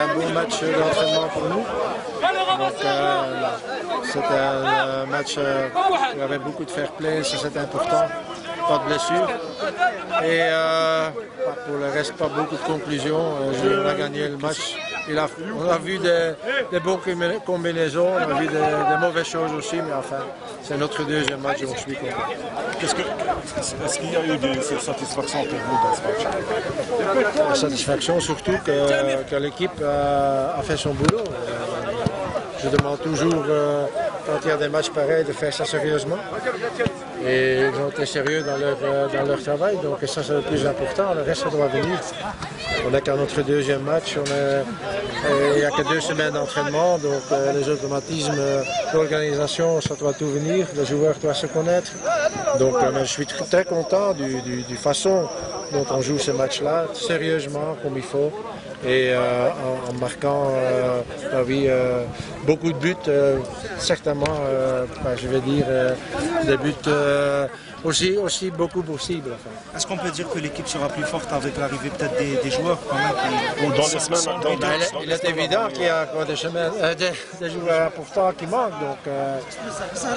Un bon match d'entraînement pour nous. C'était un match où il y avait beaucoup de fair play, ça c'était important, pas de blessures. Et pour le reste, pas beaucoup de conclusions. On a gagné le match. On a vu des bonnes combinaisons, on a vu des mauvaises choses aussi, mais enfin, c'est notre deuxième match, donc je suis content. Est-ce qu'il y a eu des satisfactions pour vous dans ce match? La satisfaction surtout que l'équipe a fait son boulot. Je demande toujours, quand il y a des matchs pareils, de faire ça sérieusement. Et ils ont été sérieux dans leur travail, donc ça c'est le plus important, le reste ça doit venir. On n'est qu'à notre deuxième match, il n'y a que 2 semaines d'entraînement, donc les automatismes, l'organisation, ça doit tout venir, les joueurs doivent se connaître. Donc je suis très content du façon dont on joue ce match-là, sérieusement, comme il faut. Et en marquant beaucoup de buts, certainement, je vais dire, des buts aussi beaucoup possible. Enfin. Est-ce qu'on peut dire que l'équipe sera plus forte avec l'arrivée peut-être des joueurs quand même Ou dans les semaines il est évident qu'il y a encore des joueurs importants qui manquent, donc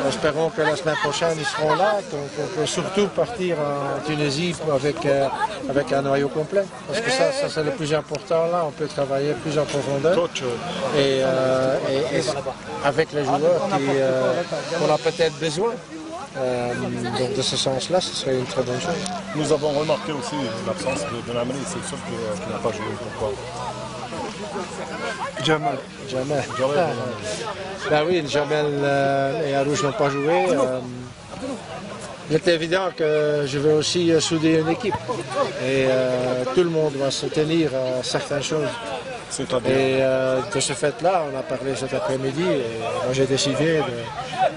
espérons que la semaine prochaine ils seront là, qu'on peut surtout partir en Tunisie avec un noyau complet, parce que ça c'est le plus important là, on peut travailler plus en profondeur et avec les joueurs qu'on a peut-être besoin. Donc de ce sens-là, ce serait une très bonne chose. Nous avons remarqué aussi l'absence de Namri, c'est sûr qu'il n'a pas joué. Pourquoi? Jamel. Ben oui, Jamel et Arouche n'ont pas joué. Il est évident que je vais aussi souder une équipe. Et tout le monde va se tenir à certaines choses. Et de ce fait-là, on a parlé cet après-midi et moi j'ai décidé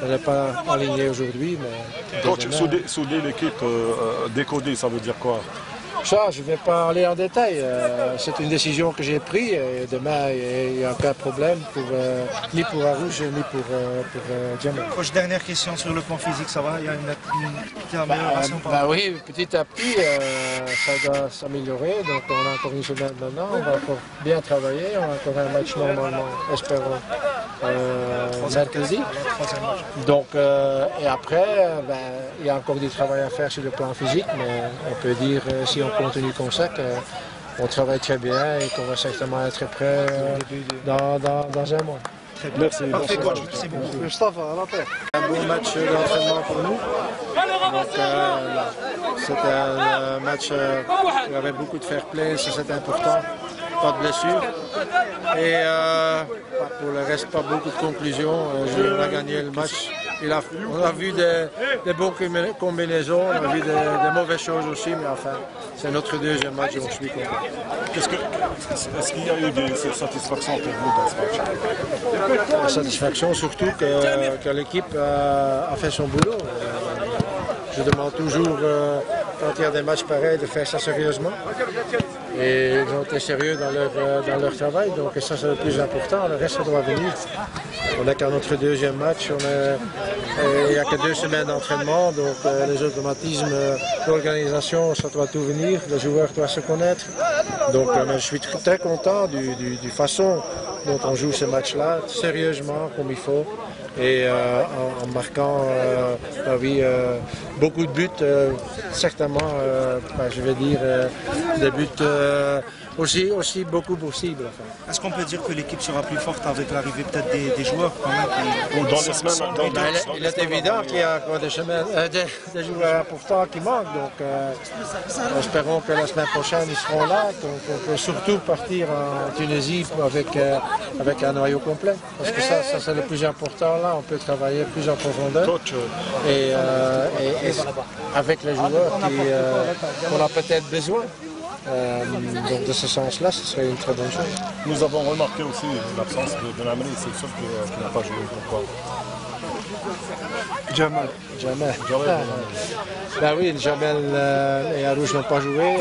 de ne pas aligner aujourd'hui. Coach, souder l'équipe, décoder, ça veut dire quoi? Ça, je ne vais pas aller en détail. C'est une décision que j'ai prise et demain, il n'y a aucun problème ni pour Arouche ni pour Jamel. Coach, dernière question sur le plan physique, ça va? Il y a une petite amélioration? Oui, petit à petit, ça doit s'améliorer. Donc on a encore une semaine maintenant, on va encore bien travailler. On a encore un match normalement, espérons, mercredi. Donc, et après, il y a encore du travail à faire sur le plan physique, mais on peut dire, si on continue comme ça, qu'on travaille très bien et qu'on va certainement être prêt dans un mois. Merci. Parfait, coach. Merci beaucoup. Un bon match d'entraînement pour nous. C'était un match où il y avait beaucoup de fair play, ça c'était important, pas de blessures. Et pour le reste, pas beaucoup de conclusions. On a gagné le match. On a vu des bonnes combinaisons, on a vu des mauvaises choses aussi, mais enfin, c'est notre deuxième match, donc je suis content. Est-ce qu'il y a eu des satisfactions pour vous dans ce match? La satisfaction surtout que l'équipe a fait son boulot. Je demande toujours, quand il y a des matchs pareils, de faire ça sérieusement. Et ils ont été sérieux dans leur travail, donc ça c'est le plus important, le reste ça doit venir. On n'est qu'à notre deuxième match, il n'y a que 2 semaines d'entraînement, donc les automatismes, l'organisation, ça doit tout venir, les joueurs doivent se connaître. Donc je suis très content du façon dont on joue ce match-là, sérieusement, comme il faut. Et en marquant beaucoup de buts, certainement, je vais dire, des buts aussi beaucoup possible. Enfin. Est-ce qu'on peut dire que l'équipe sera plus forte avec l'arrivée peut-être des joueurs quand même Ou dans les semaines il est évident qu'il y a encore des joueurs importants qui manquent, donc espérons que la semaine prochaine ils seront là, qu'on peut surtout partir en Tunisie avec un noyau complet. Parce que ça c'est le plus important là, on peut travailler plus en profondeur. Et avec les joueurs qu'on a peut-être besoin. Donc de ce sens-là, ce serait une très bonne chose. Nous avons remarqué aussi l'absence de Namri, c'est sûr qu'il n'a pas joué. Pourquoi? Jamel. Ben oui, Jamel et Arouche n'ont pas joué.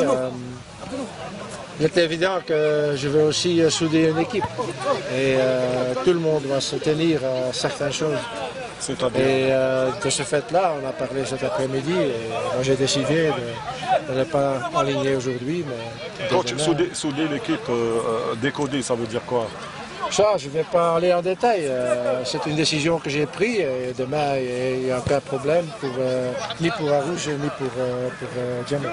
Il est évident que je vais aussi souder une équipe. Et tout le monde va se tenir à certaines choses. C'est-à-dire? Et de ce fait-là, on a parlé cet après-midi et moi j'ai décidé de ne pas aligner aujourd'hui. Coach, souder l'équipe, décoder, ça veut dire quoi? Ça, je ne vais pas aller en détail. C'est une décision que j'ai prise et demain, il n'y a aucun problème, ni pour Arouche ni pour Diamant.